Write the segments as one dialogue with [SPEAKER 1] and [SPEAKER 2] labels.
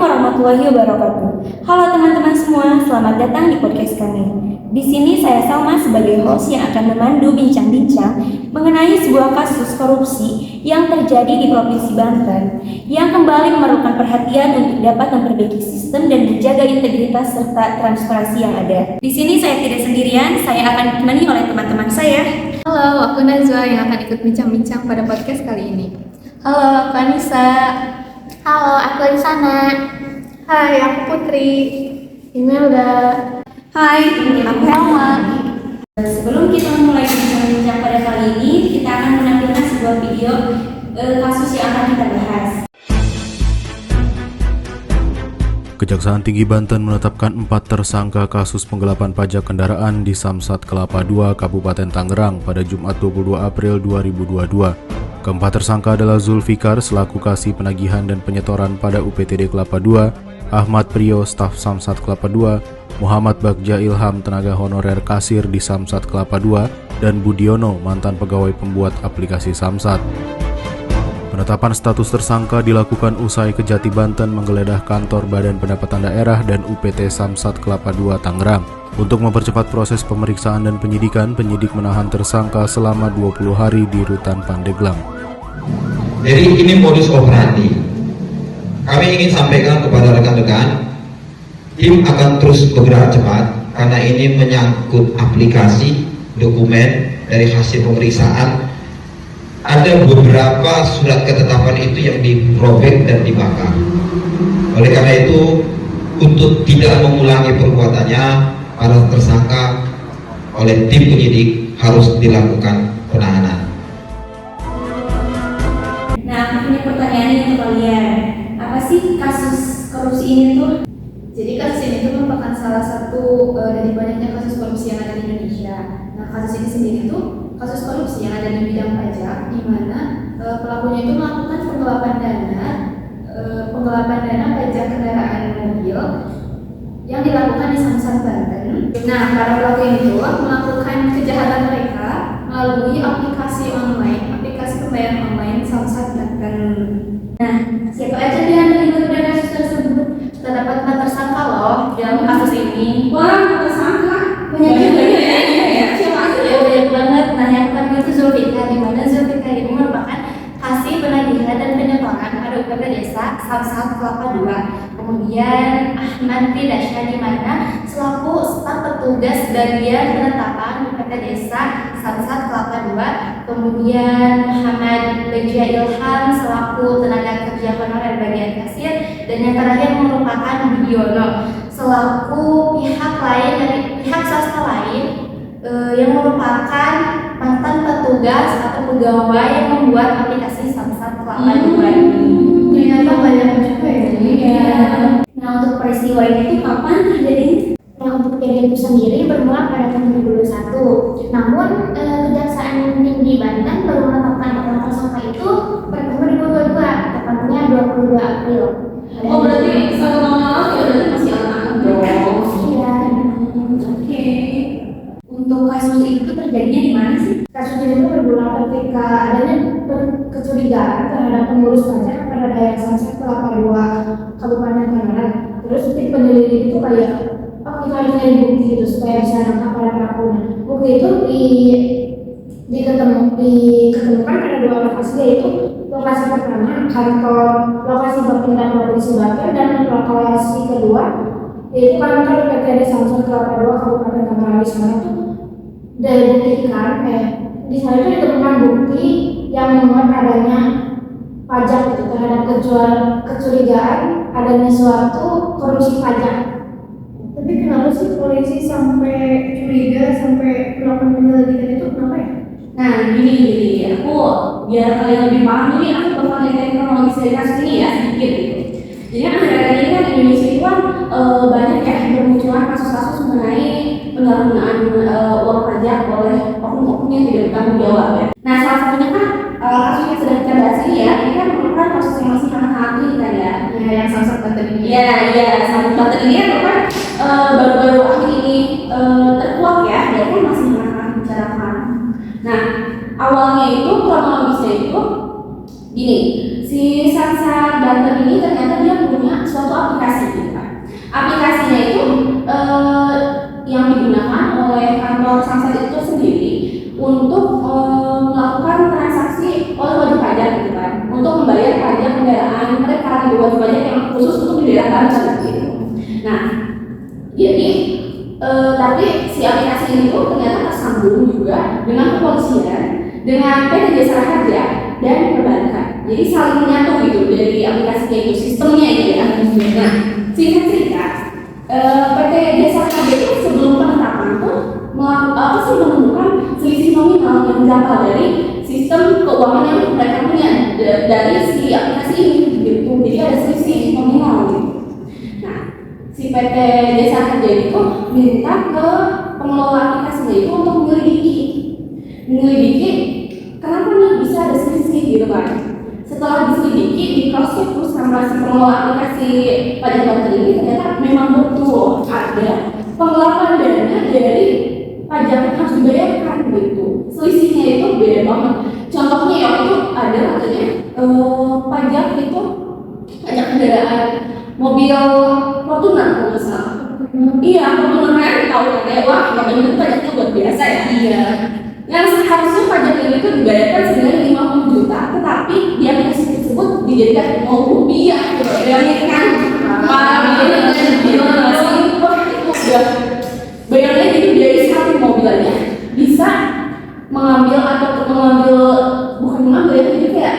[SPEAKER 1] warahmatullahi wabarakatuh. Halo teman-teman semua, selamat datang di podcast kami. Di sini saya Salma sebagai host yang akan memandu bincang-bincang mengenai sebuah kasus korupsi yang terjadi di Provinsi Banten yang kembali memerlukan perhatian untuk dapat memperbaiki sistem dan menjaga integritas serta transparansi yang ada. Di sini saya tidak sendirian, saya akan ditemani oleh teman-teman saya.
[SPEAKER 2] Halo, aku Najwa yang akan ikut bincang-bincang pada podcast kali ini.
[SPEAKER 1] Halo, aku Anissa.
[SPEAKER 3] Halo, aku Lisana.
[SPEAKER 2] Hai, aku Putri. Imelda.
[SPEAKER 1] Hai, aku Helma. Sebelum kita memulai bincang-bincang pada kali ini, kita akan menampilkan sebuah video kasus yang akan kita bahas.
[SPEAKER 4] Kejaksaan Tinggi Banten menetapkan 4 tersangka kasus penggelapan pajak kendaraan di Samsat Kelapa II, Kabupaten Tangerang pada Jumat 22 April 2022. Keempat tersangka adalah Zulfikar selaku kasih penagihan dan penyetoran pada UPTD Kelapa II, Ahmad Priyo, staf Samsat Kelapa II, Muhammad Bagja Ilham, tenaga honorer kasir di Samsat Kelapa II, dan Budiono, mantan pegawai pembuat aplikasi Samsat. Penetapan status tersangka dilakukan usai Kejati Banten menggeledah kantor Badan Pendapatan Daerah dan UPT Samsat Kelapa II Tangerang. Untuk mempercepat proses pemeriksaan dan penyidikan, penyidik menahan tersangka selama 20 hari di Rutan Pandeglang.
[SPEAKER 5] Jadi ini modus operandi. Kami ingin sampaikan kepada rekan-rekan, tim akan terus bergerak cepat karena ini menyangkut aplikasi, dokumen dari hasil pemeriksaan. Ada beberapa surat ketetapan itu yang dirobek dan dibakar. Oleh karena itu, untuk tidak mengulangi perbuatannya, para tersangka oleh tim penyidik harus dilakukan penahanan.
[SPEAKER 1] Nah, aku punya pertanyaan nih untuk kalian. Apa sih kasus korupsi ini tuh?
[SPEAKER 2] Jadi kasus ini tuh merupakan salah satu dari banyaknya kasus korupsi yang ada di Indonesia. Nah, kasus ini sendiri tuh kasus korupsi yang ada di bidang pajak, di mana pelakunya itu melakukan penggelapan dana pajak kendaraan mobil yang dilakukan di Samsat Banten. Nah, para pelaku ini tuh melakukan kejahatan mereka melalui aplikasi pembayaran online Samsat Banten.
[SPEAKER 1] Nah, siapa aja yang terlibat pada kasus tersebut?
[SPEAKER 2] Terdapat 4 tersangka loh dalam kasus ini.
[SPEAKER 1] Wah, tersangka banyak juga ya. Siapa aja?
[SPEAKER 2] Banyak banget. Nah, yang pertama itu Zulfikar, di mana Zulfikar ini merupakan kasih penagihan dan penyetoran pada UPT Desa Samsat Kelapa II. Kemudian Ahmad Priyo, di mana selaku staf petugas bagian penetapan UPT Desa Samsat Kelapa II. Kemudian Muhammad Bagja Ilham selaku tenaga kerja honorer bagian kasir, dan yang terakhir merupakan Budiono selaku pihak lain dari pihak swasta lain yang merupakan mantan petugas atau pegawai yang membuat aplikasi Samsat Kelapa II ini.
[SPEAKER 3] Ternyata banyak juga ya.
[SPEAKER 1] Iya. Nah, untuk peristiwa ini tuh kapan terjadi?
[SPEAKER 3] Nah, untuk kejadian itu sendiri bermula pada tahun 2021. Namun, Kejaksaan Tinggi Banten baru menetapkan 4 tersangka itu pada tahun 2022, tepatnya 22 April.
[SPEAKER 1] Oh, berarti 1 tahun lalu ya, berarti masih anak-anak dong.
[SPEAKER 3] Iya.
[SPEAKER 1] Oke. Untuk kasus itu terjadinya di mana sih?
[SPEAKER 3] Kasus ini itu bermula ketika adanya kecurigaan terhadap pengurus pajak pada daerah Samsat Kelapa II, Kabupaten Tangerang. Terus tim penyelidik itu kayak, kita harus nyari bukti gitu supaya bisa nangkap para pelakunya. Bukti itu diketemukan pada 2 lokasi, yaitu lokasi pertama kantor lokasi Bapenda Provinsi Banten, dan lokasi kedua yaitu kantor UPTD Samsat Kelapa II, Kabupaten Tangerang. Di sana tuh dibuktikan di sana itu ditemukan bukti yang memuat adanya pajak itu terhadap kecurigaan adanya suatu korupsi pajak.
[SPEAKER 6] Tapi kenapa sih polisi sampai curiga, sampai melakukan penyelidikan itu, kenapa ya?
[SPEAKER 1] Nah, gini, aku biar kalian lebih paham nih, aku bakal ngeliatin kronologis dari kasus ini ya, sedikit gitu. Jadi kan akhir-akhir ini kan Indonesia itu kan banyak ya bermunculan kasus-kasus mengenai penyalahgunaan uang pajak oleh oknum-oknum yang tidak bertanggung jawab ya. Nah, salah satunya kan kasus yang sedang kita bahas ini ya, ini kan merupakan kasus yang masih sangat tinggi kan ya.
[SPEAKER 2] Ya, yang Samsat Banten ini.
[SPEAKER 1] Iya, Samsat Banten ini kan merupakan baru-baru akhir ini terkuak ya, dia kan masih sangat dibicarakan. Nah, awalnya itu kronologisnya itu gini, si Samsat Banten ini ternyata dia punya suatu aplikasi gitu kan. Aplikasinya itu yang digunakan oleh kantor Samsat itu sendiri untuk melakukan transaksi oleh wajib pajak gitu kan, untuk membayar pajak kendaraan mereka di wajib pajak yang khusus untuk di daerah Banten gitu. Nah, jadi tapi si aplikasi ini tuh ternyata tersambung juga dengan kepolisian, dengan PT Jasa Harja dan perbankan. Jadi saling menyatu gitu dari aplikasinya itu, sistemnya itu ya. Nah, singkat cerita, PT Jasa Harja itu sebelum penetapan tuh menemukan selisih nominal yang berasal dari sistem keuangan yang mereka punya dari si aplikasi ini gitu. Jadi ada selisih nominal gitu. Nah, si PT Jasa Harja itu minta ke pengelola aplikasinya itu untuk menyelidiki kenapa nih bisa ada selisih gitu kan. Setelah diselidiki, di cross check terus sama si pengelola aplikasi pajak Banten ini, ternyata memang betul ada penggelapan dana dari pajak yang harus dibayarkan gitu. Selisihnya itu beda banget. Contohnya ya itu ada katanya pajak itu pajak kendaraan mobil Fortuner kalau nggak salah. Iya, Fortuner kan tahu kan ya, wah katanya itu pajaknya luar biasa ya. Iya. Yang seharusnya pajak ini itu dibayarkan senilai 50 juta, tetapi di aplikasi tersebut dijadikan rupiah gitu. Bayangkan, wah itu udah bayarnya gitu dari satu mobil aja bisa mengambil bukan mengambil ya, jadi kayak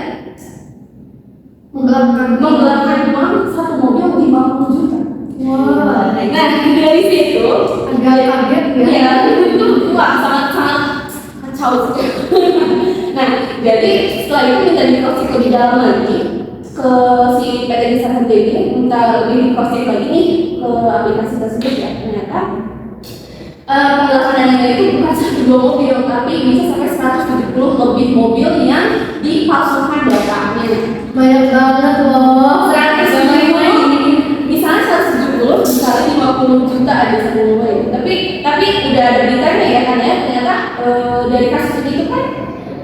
[SPEAKER 1] menggelapkan uang satu mobil 50 juta. Wah, nah dari situ agak kaget ya. Itu wah sangat kacau. Nah, jadi setelah itu minta di-cross-check lebih dalam lagi ke si PT Jasa Harja ini, minta lebih di-cross-check lagi nih ke aplikasi tersebut ya. Ternyata penggelapannya itu bukan 1-2 mobil, tapi bisa sampai 170 lebih mobil yang dipalsukan datanya.
[SPEAKER 3] Banyak banget loh.
[SPEAKER 1] 170, misalnya 170, misalnya 50 juta ada semua ya. Tapi udah ada beritanya ya kan ya, ternyata dari kasus itu kan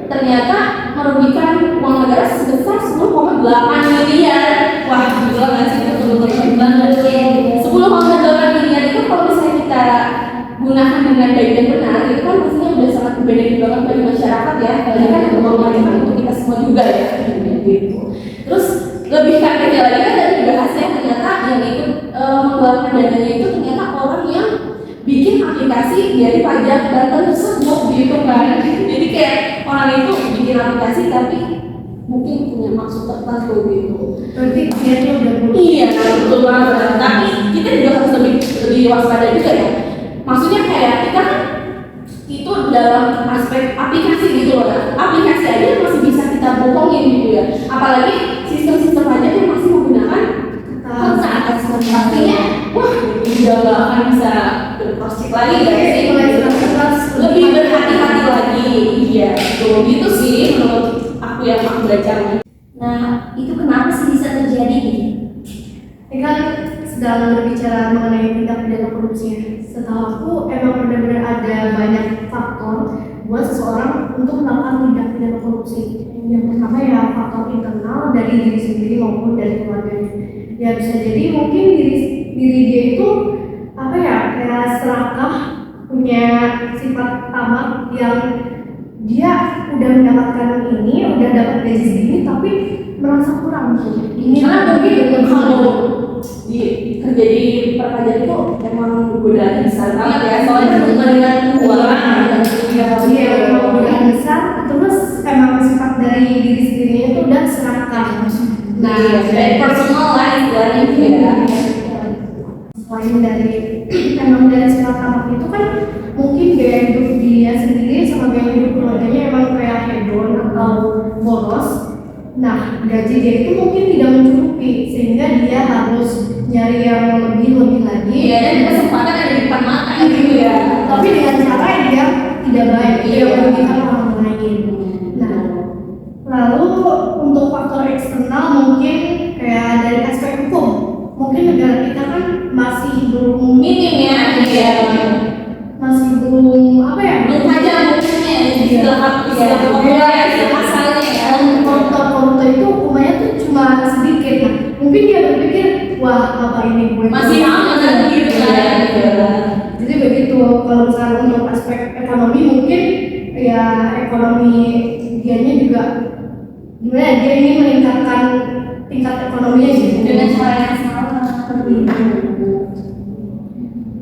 [SPEAKER 1] ternyata merugikan uang negara sebesar 10,8 miliar. Wah, gila nggak sih, itu betul-betul banget ya. 10,8 miliar itu kalau misalnya kita gunakan dengan baik dan benar, itu kan pastinya udah sangat berbenefit banget bagi masyarakat ya. Karena kan yang membangun untuk kita semua juga ya, gitu. Terus lebih kagetnya lagi kan dari bahasnya ternyata yang ikut mengeluarkan dananya itu ternyata orang yang bikin aplikasi dari pajak Banten tersebut gitu kan. Jadi kayak orang itu bikin aplikasi tapi mungkin punya maksud tertentu gitu.
[SPEAKER 3] Berarti niatnya udah buruk.
[SPEAKER 1] Iya, betul banget. Tapi kita juga harus lebih waspada juga ya. Maksudnya kayak kita kan itu dalam aspek aplikasi gitu loh. Aplikasi aja masih bisa kita bohongin gitu ya. Apalagi sistem-sistem pajak yang masih menggunakan kertas. Artinya, wah, udah nggak akan bisa cross-check lagi guys. Lebih berhati-hati lagi. Iya, gitu sih menurut aku yang aku baca. Nah, itu kenapa sih bisa terjadi gitu?
[SPEAKER 6] Ini kan sedang berbicara mengenai tindak pidana korupsi. Setahu aku emang benar-benar ada banyak faktor buat seseorang untuk melakukan tindak pidana korupsi. Yang pertama ya faktor internal dari diri sendiri maupun dari keluarganya. Ya bisa jadi mungkin diri dia itu apa ya, kayak serakah, punya sifat tamak yang dia udah mendapatkan ini, udah dapat gaji segini tapi merasa kurang gitu.
[SPEAKER 1] Ini kan mungkin kalau kerja di perpajakan itu emang godaan besar banget ya, soalnya kan dengan keuangan
[SPEAKER 6] Iya, memang godaan besar. Terus emang sifat dari diri sendirinya itu udah serakah.
[SPEAKER 1] Nah, dari personal lah istilahnya gitu ya.
[SPEAKER 6] Selain dari emang dari sifat tamak itu kan mungkin gaya hidup dia sendiri sama gaya hidup keluarganya emang kayak hedon atau boros. Nah, gaji dia itu mungkin tidak mencukupi sehingga dia harus nyari yang lebih lagi.
[SPEAKER 1] Iya, dan kesempatan ada di depan mata gitu ya.
[SPEAKER 6] Tapi dengan cara yang tidak baik, dia merugikan orang lain. Nah, lalu untuk faktor eksternal mungkin kayak dari aspek hukum, mungkin negara kita kan masih belum
[SPEAKER 1] Minim ya, iya.
[SPEAKER 6] masih belum apa ya?
[SPEAKER 1] Belum aja mungkinnya istilah asalnya ya.
[SPEAKER 6] Koruptor itu hukumannya tuh cuma sedikit. Nah, mungkin dia berpikir, wah apa ini gue
[SPEAKER 2] Masih aman kan gitu kan.
[SPEAKER 6] Jadi begitu. Kalau misalnya untuk aspek ekonomi mungkin ya ekonomi dianya juga gimana ya, dia ingin meningkatkan tingkat ekonominya gitu.
[SPEAKER 2] Dengan cara yang salah seperti itu.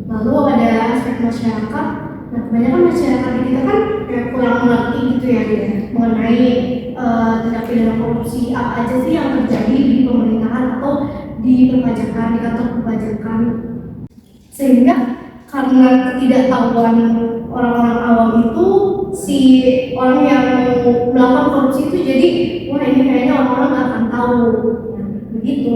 [SPEAKER 6] Lalu ada aspek masyarakat. Nah, kebanyakan masyarakat di kita kan kayak kurang mengerti gitu ya mengenai tindak pidana korupsi apa aja sih yang terjadi di pemerintahan atau di perpajakan, di kantor perpajakan. Sehingga karena ketidaktahuan orang-orang awam itu, si orang yang melakukan korupsi itu jadi wah ini kayaknya orang-orang nggak akan tahu. Nah, begitu.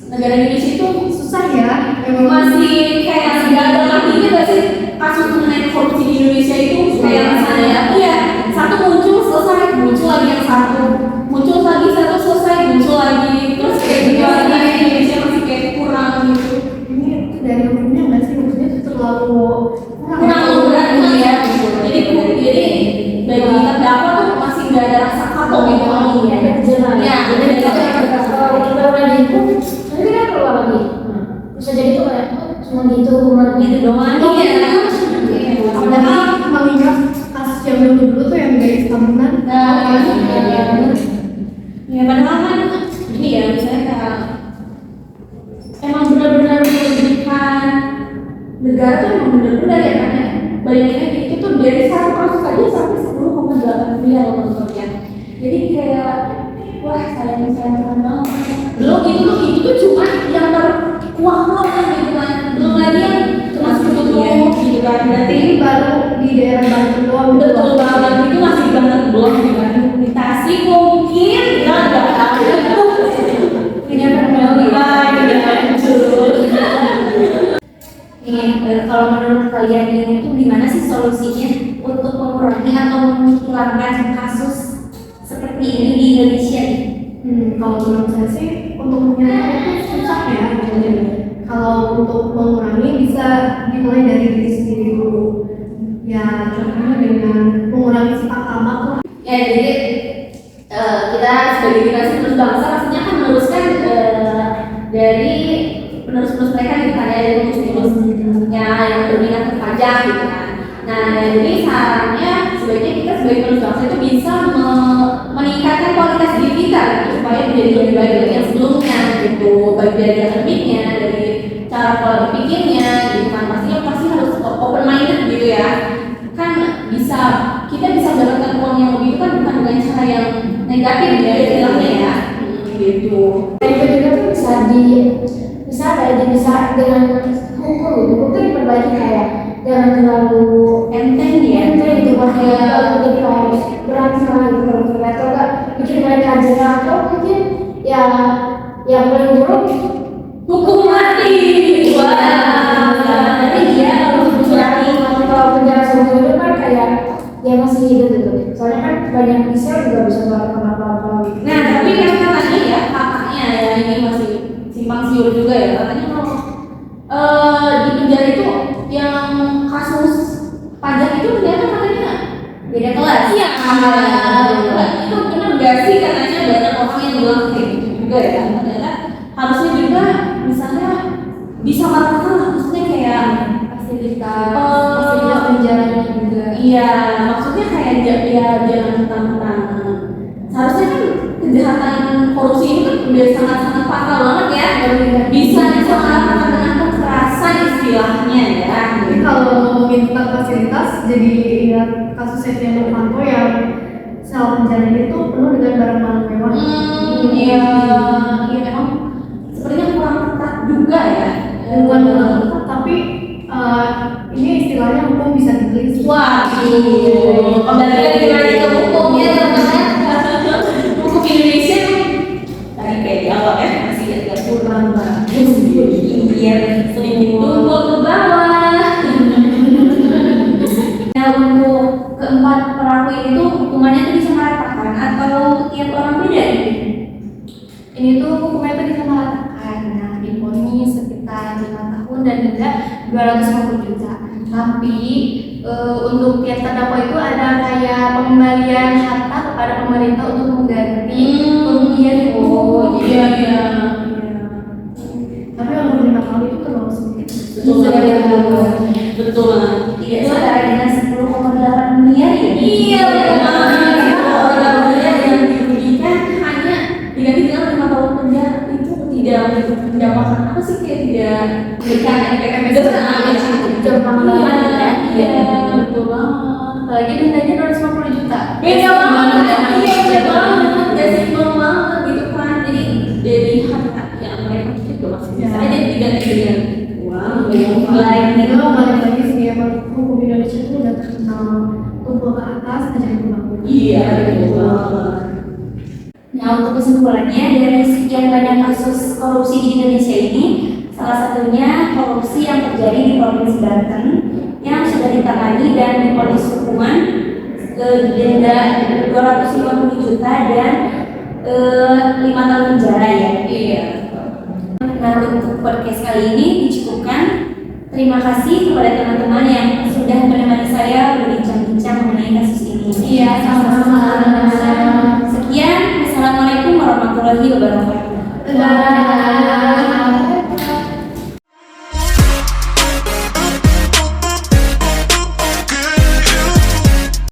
[SPEAKER 2] Negara Indonesia itu
[SPEAKER 6] Susah ya.
[SPEAKER 2] masih kayak nggak ada artinya nggak sih kasus mengenai korupsi di Indonesia itu kayak misalnya iya satu muncul selesai muncul lagi yang satu muncul lagi satu selesai muncul lagi terus kayak gitu lagi Indonesia masih kayak kurang gitu
[SPEAKER 6] Ini dari hukumnya nggak sih, maksudnya itu terlalu
[SPEAKER 2] kurang berat ya jadi bagi terdakwa tuh masih nggak ada rasa kapok gitu ya
[SPEAKER 3] Ya, jadi kalau kita udah dihukum, nanti kan keluar lagi. Bisa jadi tuh kayak cuma gitu hukuman
[SPEAKER 2] gitu doang iya
[SPEAKER 6] Apalagi mengingat kasus yang dulu tuh yang dari Tambunan.
[SPEAKER 2] ya padahal kan ini ya misalnya kayak emang benar-benar merugikan negara tuh emang benar-benar ya kan ya bayanginnya itu tuh dari satu kasus aja sampai 10,8 miliar loh menurutnya jadi kayak wah sayang banget belum itu tuh cuma yang terkuak kan gitu kan belum lagi yang termasuk tutup gitu kan berarti
[SPEAKER 6] Ini baru di daerah Banten doang.
[SPEAKER 2] betul banget itu masih banget belum di Tasik mungkin ya nggak ada punya permainan ya hancur
[SPEAKER 1] Kalau menurut kalian ini tuh gimana sih solusinya untuk mengurangi atau menghilangkan kasus seperti ini di Indonesia?
[SPEAKER 6] Kalau menurut saya sih untuk menghilangkan itu susah ya. Kalau untuk mengurangi bisa dimulai dari diri sendiri dulu. Ya contohnya dengan mengurangi sifat tamak lah.
[SPEAKER 2] ya jadi kita sebagai generasi penerus bangsa maksudnya kan meneruskan dari penerus-penerus mereka gitu kan ya dari penerus-penerusnya yang berminat berpajak gitu kan nah jadi sarannya sebaiknya kita sebagai penerus bangsa itu bisa meningkatkan kualitas diri kita gitu, supaya menjadi lebih baik dari yang sebelumnya gitu baik dari akademiknya dari cara pola berpikirnya gitu kan pasti harus open minded gitu ya kan bisa kita bisa mendapatkan uang yang lebih itu kan bukan dengan cara yang negatif ya istilahnya ya gitu
[SPEAKER 3] itu juga tuh bisa dengan hukum gitu. Hukum diperbaiki kayak jangan terlalu
[SPEAKER 2] enteng ya
[SPEAKER 3] enteng gitu makanya kalau jadi kayak berat sekali gitu atau enggak bikin mereka jerah atau mungkin ya yang paling buruk
[SPEAKER 2] hukum mati wah iya
[SPEAKER 3] kalau penjara seumur hidup kan kayak dia masih hidup gitu soalnya kan banyak bisa juga bisa melakukan apa-apa gitu.
[SPEAKER 2] nah tapi kan katanya ya kakaknya ya ini masih simpang siur juga ya katanya kalau di penjara itu yang kasus pajak itu ternyata katanya beda kelas iya itu benar gak sih katanya banyak orang yang bilang kayak gitu juga ya ternyata harusnya juga misalnya bisa meratakan lah maksudnya kayak fasilitas penjaranya juga iya maksudnya kayak ya jangan tentang seharusnya kan kejahatan korupsi ini kan udah sangat-sangat fatal banget ya bisa disamaratakan dengan kekerasan istilahnya ya
[SPEAKER 6] Tapi kalau ngomongin tentang fasilitas, jadi ingat kasus Setia Novanto yang sel penjaranya itu penuh dengan barang-barang mewah.
[SPEAKER 2] iya memang sepertinya kurang ketat juga ya
[SPEAKER 6] Bukan dengan ketat, tapi ini istilahnya hukum bisa dibeli.
[SPEAKER 2] wah kembali lagi ke hukum ya teman-teman hukum Indonesia tadi kayak di awal ya masih agak kurang bagus iya sering ditumpuk ke bawah
[SPEAKER 1] Nah untuk keempat pelaku itu hukumannya tuh disamaratakan atau tiap orang beda nih?
[SPEAKER 2] ini tuh hukumnya tuh disamaratakan nah diponis sekitar 5 tahun dan denda 250 juta tapi untuk tiap terdakwa itu ada kayak pengembalian harta kepada pemerintah untuk mengganti kerugian itu.
[SPEAKER 6] Oh iya. Tapi yang 5 tahun itu terlalu sedikit.
[SPEAKER 1] Betul. Tidak setara dengan 10,8 miliar ya.
[SPEAKER 2] Iya,
[SPEAKER 1] Orang miliar yang dirugikan hanya diganti dengan 5 tahun penjara, itu tidak mendapatkan apa sih, kayak tidak memberikan efek
[SPEAKER 2] Jepang banget ya.
[SPEAKER 1] Iya, betul banget.
[SPEAKER 2] Apalagi dendanya 250 juta.
[SPEAKER 1] Beda banget, beda banget, dan simpel banget gitu kan. Jadi dari harta yang mereka juga masih bisa aja diganti dengan uang lain gitu.
[SPEAKER 6] Itu balik lagi sih, emang hukum Indonesia itu udah terkenal tumpul ke atas aja bangun.
[SPEAKER 1] Iya, betul banget. Nah, untuk kesimpulannya, dari sekian banyak kasus korupsi di Indonesia ini, salah satunya korupsi yang terjadi di Provinsi Banten yang sudah ditangani dan divonis hukuman denda 250 juta dan 5 tahun penjara ya.
[SPEAKER 2] Iya.
[SPEAKER 1] Nah, untuk podcast kali ini dicukupkan. Terima kasih kepada teman-teman yang sudah menemani saya berbincang-bincang mengenai kasus ini.
[SPEAKER 2] Iya, sama-sama.